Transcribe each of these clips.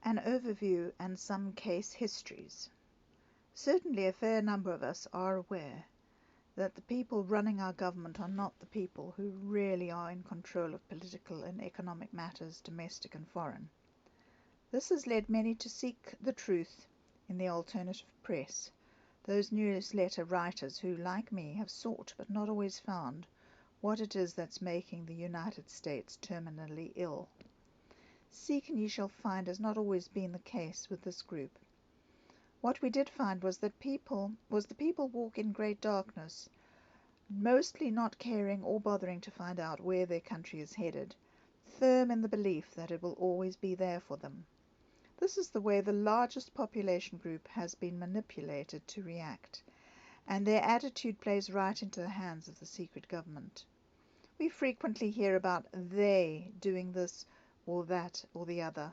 An overview and some case histories. Certainly a fair number of us are aware that the people running our government are not the people who really are in control of political and economic matters, domestic and foreign. This has led many to seek the truth in the alternative press, those newsletter writers who, like me, have sought but not always found what it is that's making the United States terminally ill. Seek and ye shall find has not always been the case with this group. What we did find was that the people walk in great darkness, mostly not caring or bothering to find out where their country is headed, firm in the belief that it will always be there for them. This is the way the largest population group has been manipulated to react, and their attitude plays right into the hands of the secret government. We frequently hear about they doing this or that or the other.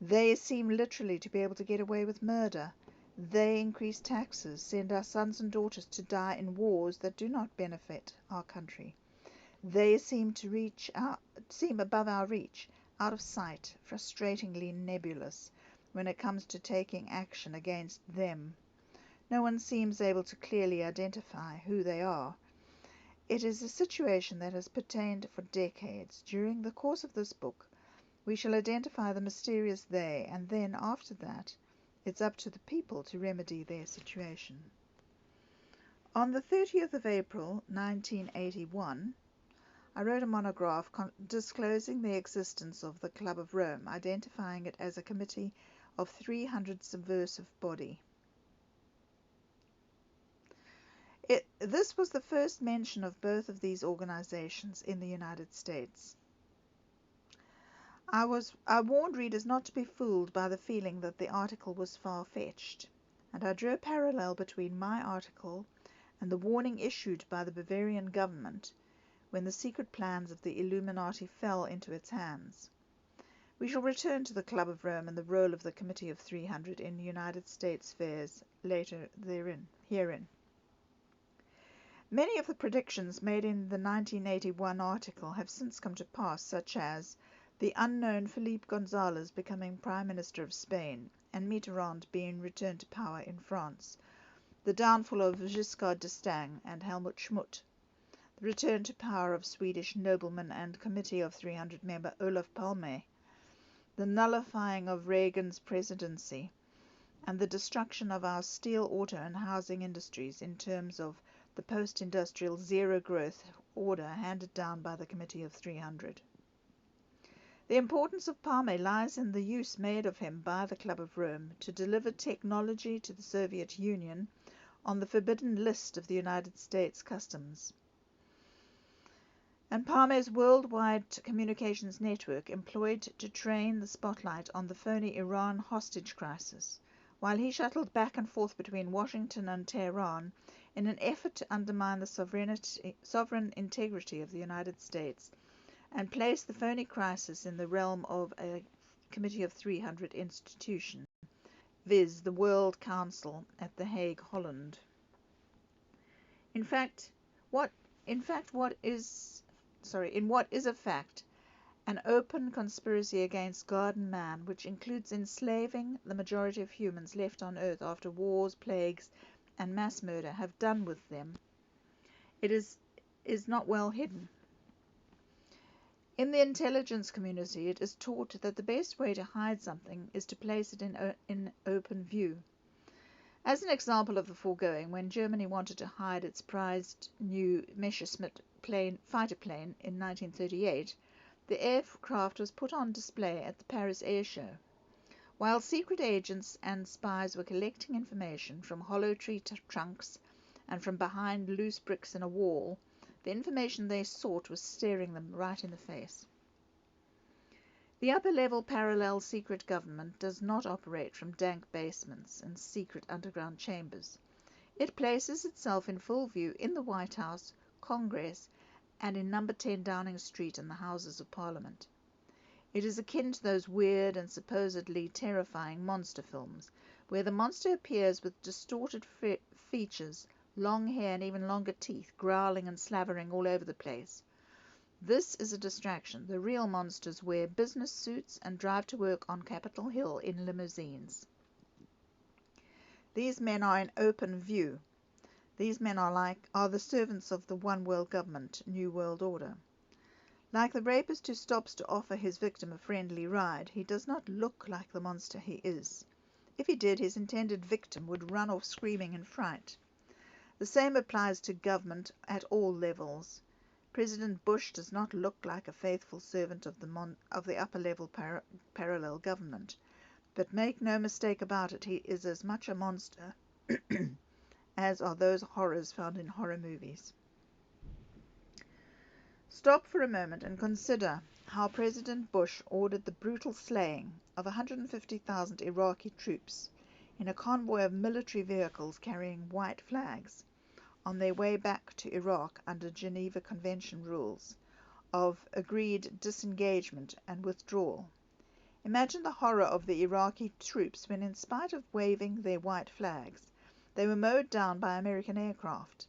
They seem literally to be able to get away with murder. They increase taxes, send our sons and daughters to die in wars that do not benefit our country. They seem above our reach, out of sight, frustratingly nebulous when it comes to taking action against them. No one seems able to clearly identify who they are. It is a situation that has pertained for decades. During the course of this book, we shall identify the mysterious they, and then, after that, it's up to the people to remedy their situation. On the 30th of April, 1981, I wrote a monograph disclosing the existence of the Club of Rome, identifying it as a committee of 300 subversive body. This was the first mention of both of these organizations in the United States. I warned readers not to be fooled by the feeling that the article was far-fetched, and I drew a parallel between my article and the warning issued by the Bavarian government when the secret plans of the Illuminati fell into its hands. We shall return to the Club of Rome and the role of the Committee of 300 in United States affairs later herein. Many of the predictions made in the 1981 article have since come to pass, such as the unknown Felipe González becoming Prime Minister of Spain and Mitterrand being returned to power in France, the downfall of Giscard d'Estaing and Helmut Schmidt, the return to power of Swedish nobleman and Committee of 300 member Olof Palme, the nullifying of Reagan's presidency, and the destruction of our steel, auto and housing industries in terms of the post-industrial zero-growth order handed down by the Committee of 300. The importance of Palme lies in the use made of him by the Club of Rome to deliver technology to the Soviet Union on the forbidden list of the United States Customs. And Palme's worldwide communications network employed to train the spotlight on the phony Iran hostage crisis, while he shuttled back and forth between Washington and Tehran in an effort to undermine the sovereign integrity of the United States and place the phony crisis in the realm of a Committee of 300 institution, viz. The World Council at The Hague, Holland. In what is a fact, an open conspiracy against God and man, which includes enslaving the majority of humans left on earth after wars, plagues, and mass murder have done with them, it is not well hidden. In the intelligence community, it is taught that the best way to hide something is to place it in open view. As an example of the foregoing, when Germany wanted to hide its prized new Messerschmitt fighter plane in 1938, the aircraft was put on display at the Paris Air Show. While secret agents and spies were collecting information from hollow tree trunks and from behind loose bricks in a wall, the information they sought was staring them right in the face. The upper-level parallel secret government does not operate from dank basements and secret underground chambers. It places itself in full view in the White House, Congress, and in number 10 Downing Street and the Houses of Parliament. It is akin to those weird and supposedly terrifying monster films, where the monster appears with distorted features, long hair and even longer teeth, growling and slavering all over the place. This is a distraction. The real monsters wear business suits and drive to work on Capitol Hill in limousines. These men are in open view. These men are the servants of the one world government, New World Order. Like the rapist who stops to offer his victim a friendly ride, he does not look like the monster he is. If he did, his intended victim would run off screaming in fright. The same applies to government at all levels. President Bush does not look like a faithful servant of the upper-level parallel government, but make no mistake about it, he is as much a monster as are those horrors found in horror movies. Stop for a moment and consider how President Bush ordered the brutal slaying of 150,000 Iraqi troops in a convoy of military vehicles carrying white flags on their way back to Iraq under Geneva Convention rules of agreed disengagement and withdrawal. Imagine the horror of the Iraqi troops when, in spite of waving their white flags, they were mowed down by American aircraft.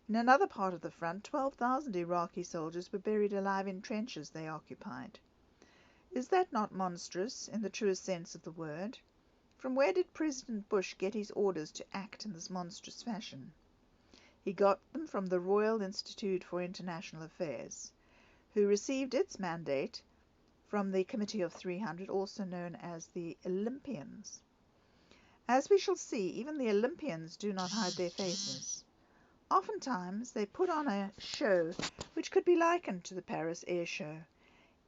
In another part of the front, 12,000 Iraqi soldiers were buried alive in trenches they occupied. Is that not monstrous in the truest sense of the word? From where did President Bush get his orders to act in this monstrous fashion? He got them from the Royal Institute for International Affairs, who received its mandate from the Committee of 300, also known as the Olympians. As we shall see, even the Olympians do not hide their faces. Oftentimes they put on a show which could be likened to the Paris Air Show,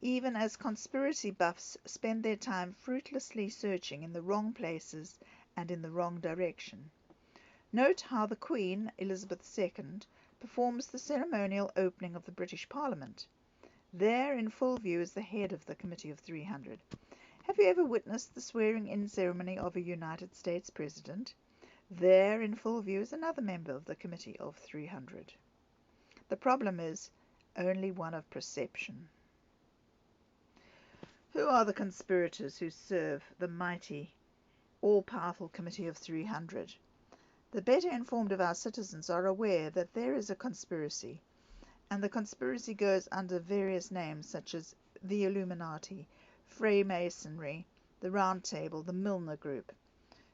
even as conspiracy buffs spend their time fruitlessly searching in the wrong places and in the wrong direction. Note how the Queen, Elizabeth II, performs the ceremonial opening of the British Parliament. There, in full view, is the head of the Committee of 300. Have you ever witnessed the swearing-in ceremony of a United States President? There, in full view, is another member of the Committee of 300. The problem is only one of perception. Who are the conspirators who serve the mighty, all-powerful Committee of 300? The better informed of our citizens are aware that there is a conspiracy, and the conspiracy goes under various names such as the Illuminati, Freemasonry, the Round Table, the Milner Group.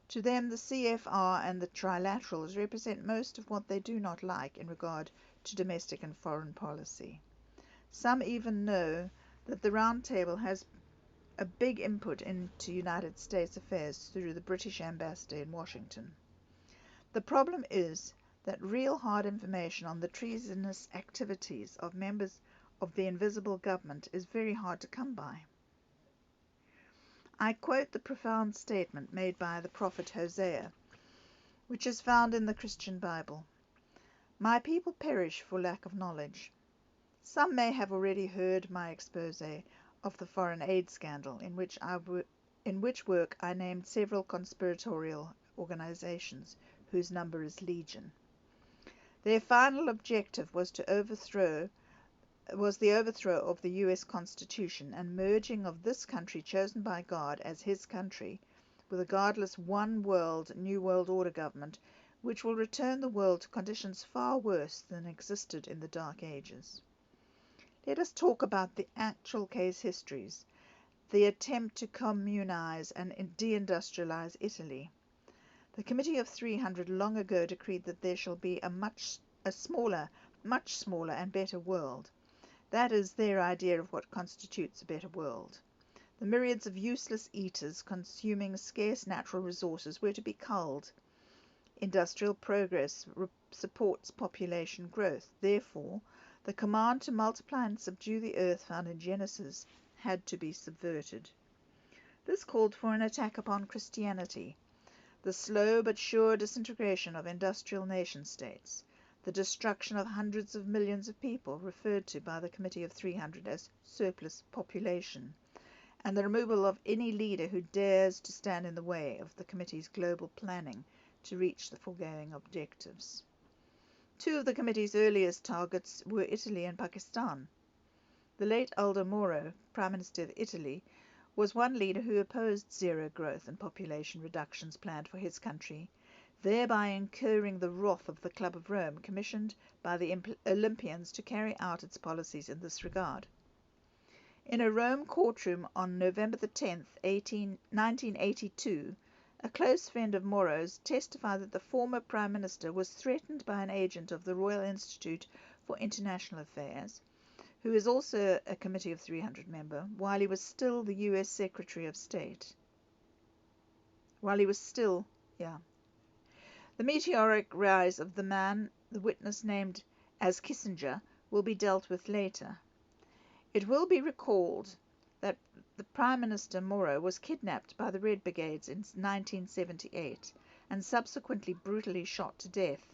To them, the CFR and the Trilaterals represent most of what they do not like in regard to domestic and foreign policy. Some even know that the Round Table has a big input into United States affairs through the British ambassador in Washington. The problem is that real hard information on the treasonous activities of members of the invisible government is very hard to come by. I quote the profound statement made by the prophet Hosea, which is found in the Christian Bible. My people perish for lack of knowledge. Some may have already heard my expose of the foreign aid scandal, in which work I named several conspiratorial organizations whose number is legion. Their final objective was the overthrow of the U.S. Constitution and merging of this country chosen by God as his country with a godless one world, New World Order government which will return the world to conditions far worse than existed in the Dark Ages. Let us talk about the actual case histories, the attempt to communize and deindustrialize Italy. The Committee of 300 long ago decreed that there shall be a much smaller and better world. That is their idea of what constitutes a better world. The myriads of useless eaters consuming scarce natural resources were to be culled. Industrial progress supports population growth. Therefore, the command to multiply and subdue the earth found in Genesis had to be subverted. This called for an attack upon Christianity, the slow but sure disintegration of industrial nation-states, the destruction of hundreds of millions of people referred to by the Committee of 300 as surplus population, and the removal of any leader who dares to stand in the way of the Committee's global planning to reach the foregoing objectives. Two of the Committee's earliest targets were Italy and Pakistan. The late Aldo Moro, Prime Minister of Italy, was one leader who opposed zero growth and population reductions planned for his country, thereby incurring the wrath of the Club of Rome, commissioned by the Olympians to carry out its policies in this regard. In a Rome courtroom on November 10, 1982, a close friend of Moro's testified that the former Prime Minister was threatened by an agent of the Royal Institute for International Affairs, who is also a Committee of 300 member, while he was still the US Secretary of State. The meteoric rise of the man the witness named as Kissinger will be dealt with later. It will be recalled that the Prime Minister Moro was kidnapped by the Red Brigades in 1978 and subsequently brutally shot to death.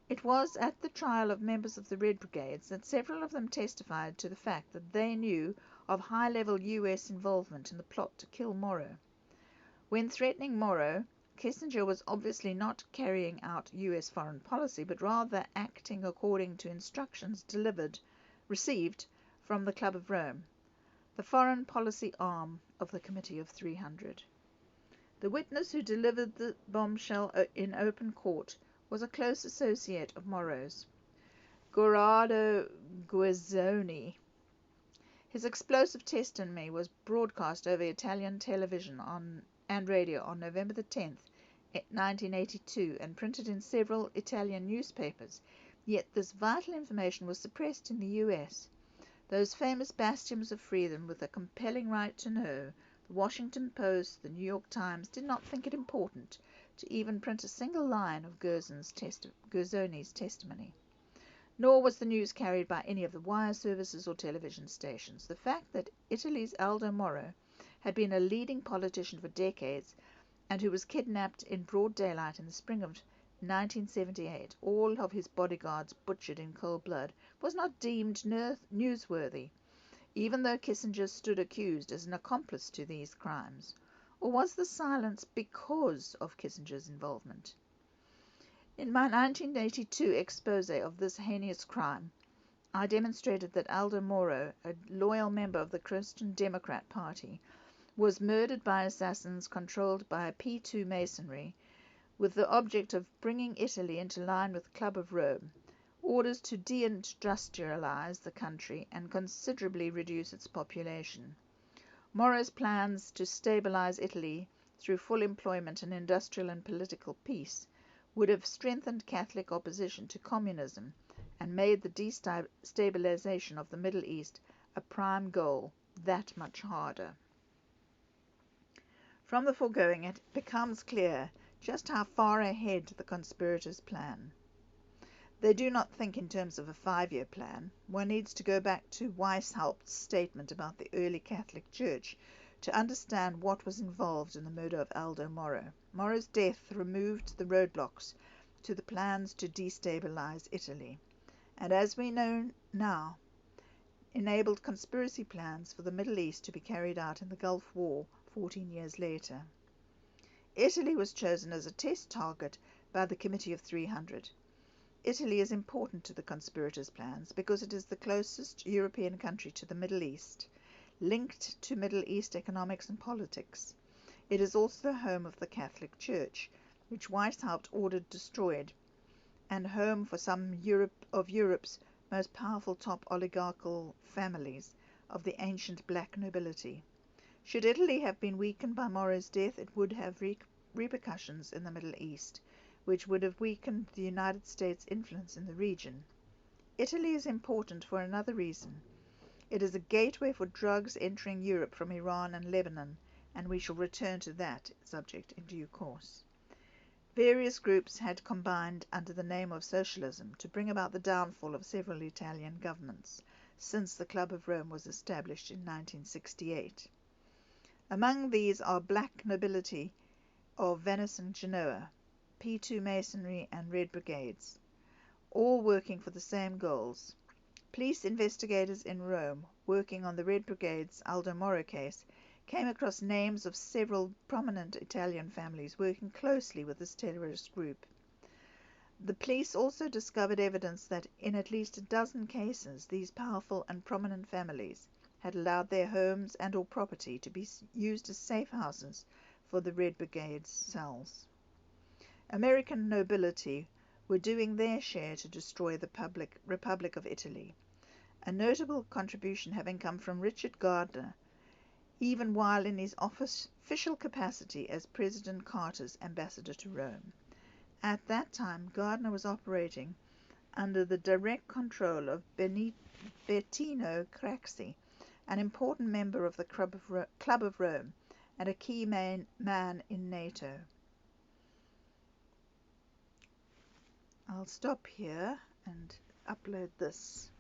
It was at the trial of members of the Red Brigades that several of them testified to the fact that they knew of high-level US involvement in the plot to kill Moro. When threatening Moro, Kissinger was obviously not carrying out US foreign policy, but rather acting according to instructions received from the Club of Rome, the foreign policy arm of the Committee of 300. The witness who delivered the bombshell in open court was a close associate of Moro's, Corrado Guerzoni. His explosive testimony was broadcast over Italian television and radio on November 10, 1982, and printed in several Italian newspapers, yet this vital information was suppressed in the US. Those famous bastions of freedom with a compelling right to know, the Washington Post, the New York Times, did not think it important to even print a single line of Guerzoni's testimony. Nor was the news carried by any of the wire services or television stations. The fact that Italy's Aldo Moro had been a leading politician for decades and who was kidnapped in broad daylight in the spring of 1978, all of his bodyguards butchered in cold blood, was not deemed newsworthy, even though Kissinger stood accused as an accomplice to these crimes. Or was the silence because of Kissinger's involvement? In my 1982 expose of this heinous crime, I demonstrated that Aldo Moro, a loyal member of the Christian Democrat Party, was murdered by assassins controlled by P2 Masonry, with the object of bringing Italy into line with the Club of Rome, orders to deindustrialize the country and considerably reduce its population. Moro's plans to stabilize Italy through full employment and industrial and political peace would have strengthened Catholic opposition to communism and made the destabilization of the Middle East a prime goal that much harder. From the foregoing, it becomes clear just how far ahead the conspirators plan. They do not think in terms of a 5-year plan. One needs to go back to Weishaupt's statement about the early Catholic Church to understand what was involved in the murder of Aldo Moro. Moro's death removed the roadblocks to the plans to destabilize Italy, and as we know now, enabled conspiracy plans for the Middle East to be carried out in the Gulf War 14 years later. Italy was chosen as a test target by the Committee of 300. Italy is important to the conspirators' plans because it is the closest European country to the Middle East, linked to Middle East economics and politics. It is also the home of the Catholic Church, which Weishaupt ordered destroyed, and home for some of Europe's most powerful top oligarchical families of the ancient black nobility. Should Italy have been weakened by Moro's death, it would have repercussions in the Middle East, which would have weakened the United States' influence in the region. Italy is important for another reason. It is a gateway for drugs entering Europe from Iran and Lebanon, and we shall return to that subject in due course. Various groups had combined under the name of socialism to bring about the downfall of several Italian governments since the Club of Rome was established in 1968. Among these are black nobility of Venice and Genoa, P2 Masonry and Red Brigades, all working for the same goals. Police investigators in Rome, working on the Red Brigade's Aldo Moro case, came across names of several prominent Italian families working closely with this terrorist group. The police also discovered evidence that in at least a dozen cases these powerful and prominent families had allowed their homes and or property to be used as safe houses for the Red Brigade's cells. American nobility were doing their share to destroy the Republic of Italy, a notable contribution having come from Richard Gardner, even while in his official capacity as President Carter's ambassador to Rome. At that time, Gardner was operating under the direct control of Bettino Craxi, an important member of the Club of Rome and a key man in NATO. I'll stop here and upload this.